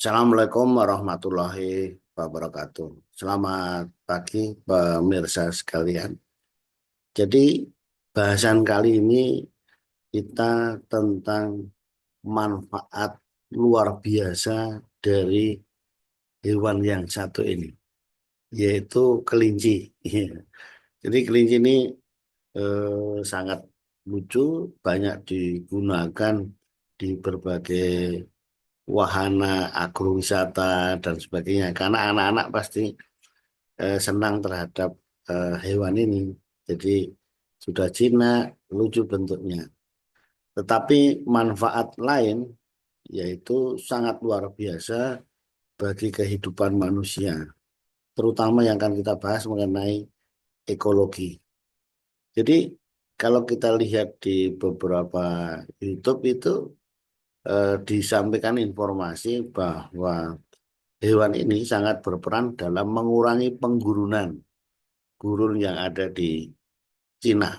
Assalamualaikum warahmatullahi wabarakatuh. Selamat pagi pemirsa sekalian. Jadi bahasan kali ini kita tentang manfaat luar biasa dari hewan yang satu ini, yaitu kelinci. Jadi kelinci ini sangat lucu, banyak digunakan di berbagai wahana agrowisata dan sebagainya. Karena anak-anak pasti senang terhadap hewan ini. Jadi sudah jinak, lucu bentuknya. Tetapi manfaat lain yaitu sangat luar biasa bagi kehidupan manusia. Terutama yang akan kita bahas mengenai ekologi. Jadi kalau kita lihat di beberapa YouTube itu disampaikan informasi bahwa hewan ini sangat berperan dalam mengurangi penggurunan gurun yang ada di Cina.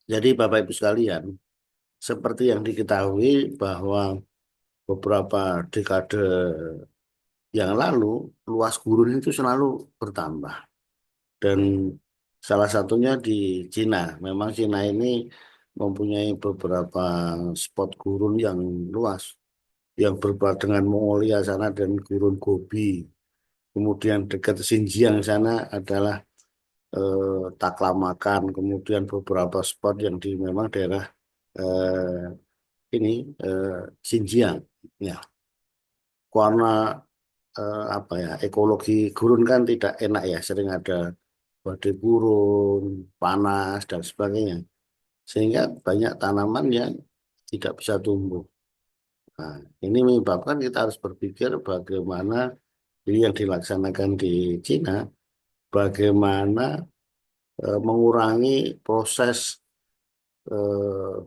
Jadi Bapak Ibu sekalian, seperti yang diketahui bahwa beberapa dekade yang lalu luas gurun itu selalu bertambah dan salah satunya di Cina. Memang Cina ini mempunyai beberapa spot gurun yang luas yang berbeda dengan Mongolia sana dan gurun Gobi. Kemudian dekat Xinjiang sana adalah Taklamakan, kemudian beberapa spot yang di memang daerah ini Xinjiang ya, karena apa ya, ekologi gurun kan tidak enak ya, sering ada badai gurun, panas dan sebagainya, sehingga banyak tanaman yang tidak bisa tumbuh. Nah, ini menyebabkan kita harus berpikir bagaimana ini yang dilaksanakan di Cina, bagaimana mengurangi proses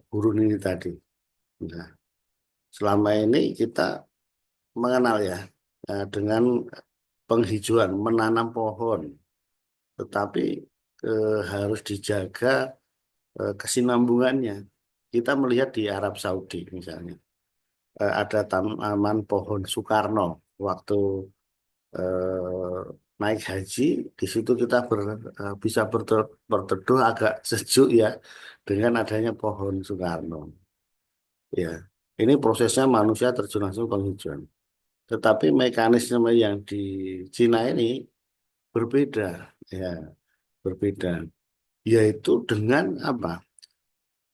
gurun ini tadi. Nah, selama ini kita mengenal ya dengan penghijauan, menanam pohon, tetapi harus dijaga kesinambungannya. Kita melihat di Arab Saudi misalnya, ada tanaman pohon Soekarno waktu eh, naik haji, di situ kita bisa berteduh agak sejuk ya dengan adanya pohon Soekarno. Ya, ini prosesnya manusia terjun langsung penghijauan. Tetapi mekanisme yang di Cina ini berbeda, ya, berbeda. Yaitu dengan apa?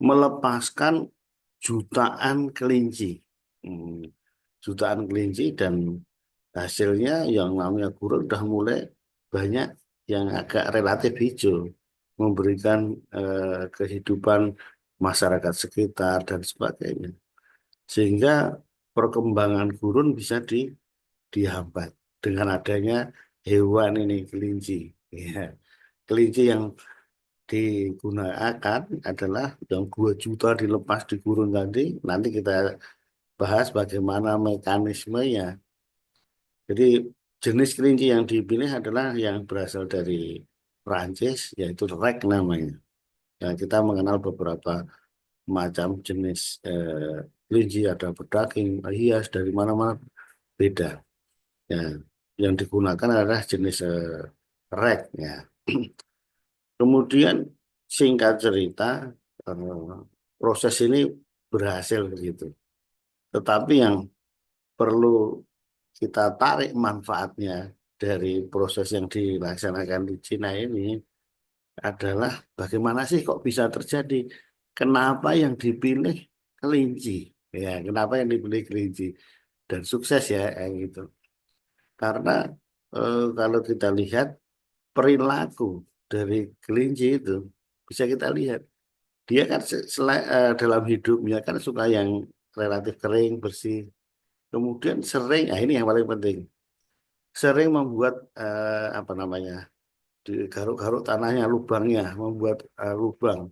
Melepaskan jutaan kelinci. Hmm, jutaan kelinci dan hasilnya yang namanya gurun udah mulai banyak yang agak relatif hijau, memberikan kehidupan masyarakat sekitar dan sebagainya. Sehingga perkembangan gurun bisa dihambat dengan adanya hewan ini kelinci. Ya. Kelinci yang digunakan adalah yang 2 juta dilepas di gurun tadi. Nanti kita bahas bagaimana mekanismenya. Jadi jenis kelinci yang dipilih adalah yang berasal dari Prancis, yaitu Rek namanya. Ya, kita mengenal beberapa macam jenis kelinci, ada berdaging, hias, dari mana-mana beda. Ya, yang digunakan adalah jenis Rek. Ya. Kemudian singkat cerita, proses ini berhasil begitu. Tetapi yang perlu kita tarik manfaatnya dari proses yang dilaksanakan di Cina ini adalah bagaimana sih kok bisa terjadi? Kenapa yang dipilih kelinci? Ya, kenapa yang dipilih kelinci? Dan sukses ya, kayak gitu. Karena kalau kita lihat perilaku dari kelinci itu bisa kita lihat. Dia kan dalam hidupnya kan suka yang relatif kering, bersih. Kemudian sering, nah ini yang paling penting, sering membuat apa namanya, di garuk-garuk tanahnya, lubangnya, membuat lubang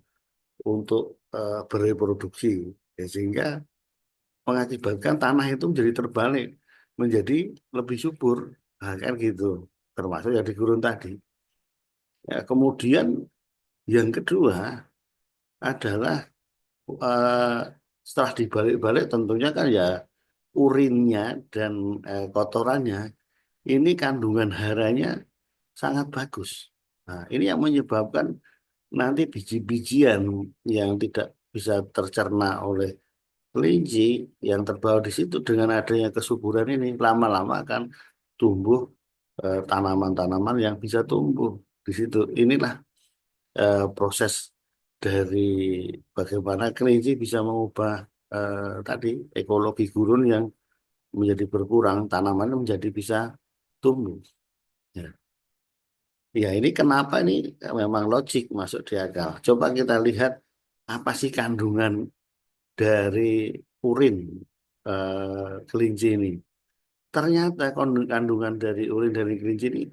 untuk bereproduksi. Ya, sehingga mengakibatkan tanah itu menjadi terbalik, menjadi lebih subur. Nah, kan gitu. Termasuk yang di gurun tadi. Ya, kemudian yang kedua adalah eh, setelah dibalik-balik tentunya kan ya urinnya dan kotorannya ini kandungan haranya sangat bagus. Nah, ini yang menyebabkan nanti biji-bijian yang tidak bisa tercerna oleh kelinci yang terbawa di situ dengan adanya kesuburan ini lama-lama akan tumbuh tanaman-tanaman yang bisa tumbuh di situ. Inilah proses dari bagaimana kelinci bisa mengubah tadi ekologi gurun yang menjadi berkurang, tanaman menjadi bisa tumbuh. Ya. Ya, ini kenapa ini memang logik masuk di akal. Coba kita lihat apa sih kandungan dari urin kelinci ini. Ternyata kandungan dari urin dari kelinci ini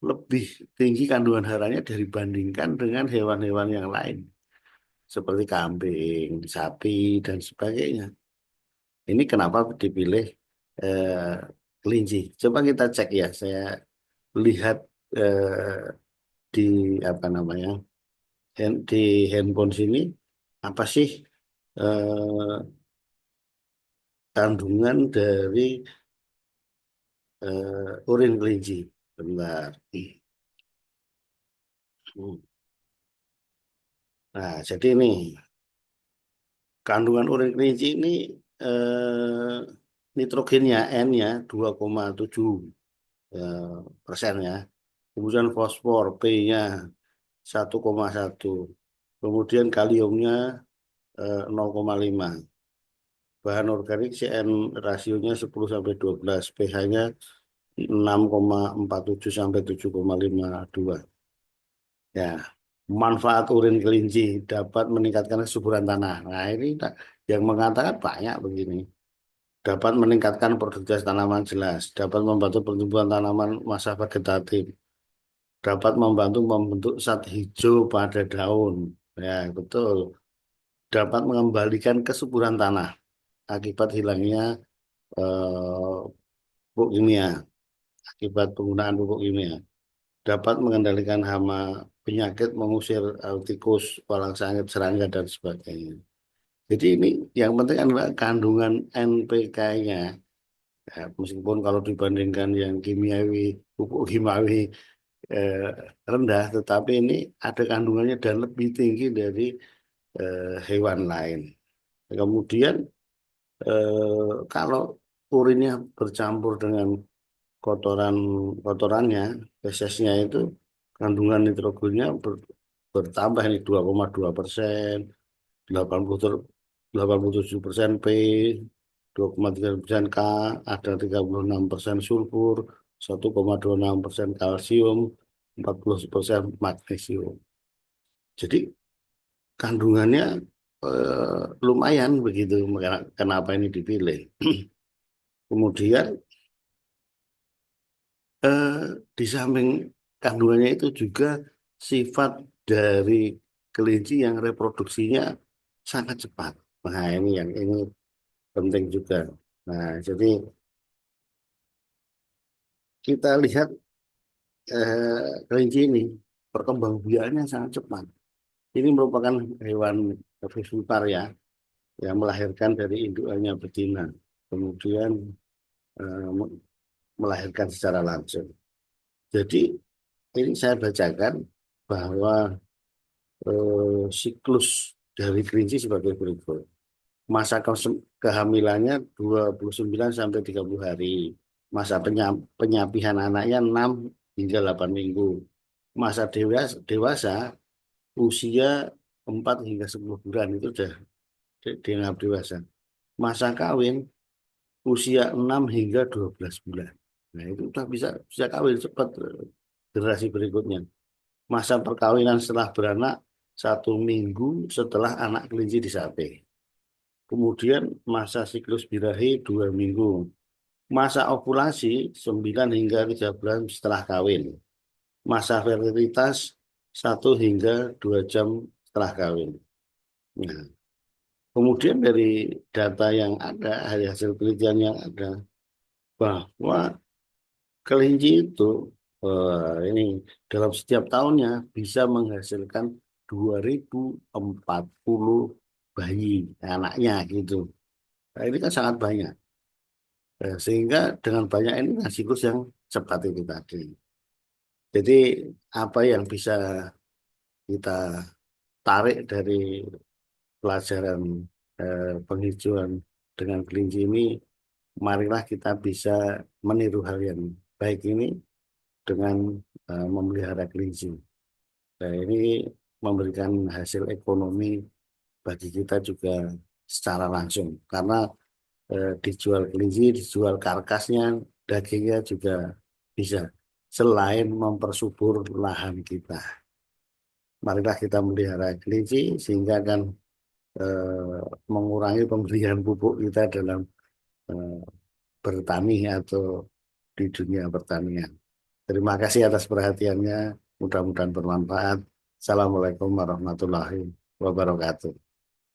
lebih tinggi kandungan haranya dibandingkan dengan hewan-hewan yang lain, seperti kambing, sapi, dan sebagainya. Ini kenapa dipilih eh, kelinci. Coba kita cek ya, saya lihat di apa namanya di handphone sini apa sih eh, kandungan dari urin kelinci. Bentar. Nah, jadi ini kandungan urin kelinci ini eh, nitrogennya N-nya 2,7 eh, persen ya. Kemudian fosfor P-nya 1,1. Kemudian kaliumnya 0,5. Bahan organik CN rasionya 10 sampai 12, pH-nya 6,47 sampai 7,52. Ya, manfaat urin kelinci dapat meningkatkan kesuburan tanah. Nah, ini yang mengatakan banyak begini. Dapat meningkatkan produktivitas tanaman jelas, dapat membantu pertumbuhan tanaman masa vegetatif, dapat membantu membentuk zat hijau pada daun. Ya, betul. Dapat mengembalikan kesuburan tanah akibat hilangnya eh, pupuk kimia, akibat penggunaan pupuk kimia. Dapat mengendalikan hama penyakit, mengusir tikus, walang sangit, serangga, dan sebagainya. Jadi ini yang penting adalah kandungan NPK-nya. Ya, meskipun kalau dibandingkan yang kimiawi, pupuk kimiawi eh, rendah, tetapi ini ada kandungannya dan lebih tinggi dari hewan lain. Kemudian kalau urinnya bercampur dengan kotoran kotorannya, fesesnya itu kandungan nitrogennya bertambah ini 2,2%, 87% P, 2,3% K, ada 36% sulfur, 1,26% kalsium, 40% magnesium. Jadi kandungannya lumayan begitu, kenapa ini dipilih. Kemudian eh, di samping kandungannya itu juga sifat dari kelinci yang reproduksinya sangat cepat. Nah, ini yang ini penting juga. Nah, jadi kita lihat kelinci ini perkembangbiakannya sangat cepat. Ini merupakan hewan vivipar ya, yang melahirkan dari indukannya betina, kemudian eh, melahirkan secara langsung. Jadi ini saya bacakan bahwa siklus dari kelinci sebagai berikut. Masa kehamilannya 29 sampai 30 hari. Masa penyapihan anaknya 6 hingga 8 minggu. Masa dewasa usia 4 hingga 10 bulan itu sudah dianggap dewasa. Masa kawin usia 6 hingga 12 bulan. Nah, itu sudah bisa kawin cepat generasi berikutnya. Masa perkawinan setelah beranak 1 minggu setelah anak kelinci disapi. Kemudian masa siklus birahi 2 minggu. Masa ovulasi 9 hingga 3 bulan setelah kawin. Masa fertilitas 1 hingga 2 jam setelah kawin. Nah, kemudian dari data yang ada, dari hasil penelitian yang ada, bahwa kelinci itu ini dalam setiap tahunnya bisa menghasilkan 2040 bayi anaknya gitu. Nah, ini kan sangat banyak. Sehingga dengan banyak ini siklus yang cepat itu tadi. Jadi apa yang bisa kita tarik dari pelajaran penghijauan dengan kelinci ini, marilah kita bisa meniru hal yang baik ini dengan memelihara kelinci. Nah, ini memberikan hasil ekonomi bagi kita juga secara langsung karena dijual kelinci, dijual karkasnya, dagingnya juga bisa. Selain mempersubur lahan kita, marilah kita melihara kelinci sehingga akan mengurangi pemberian pupuk kita dalam eh, bertani atau di dunia pertanian. Terima kasih atas perhatiannya. Mudah-mudahan bermanfaat. Assalamualaikum warahmatullahi wabarakatuh.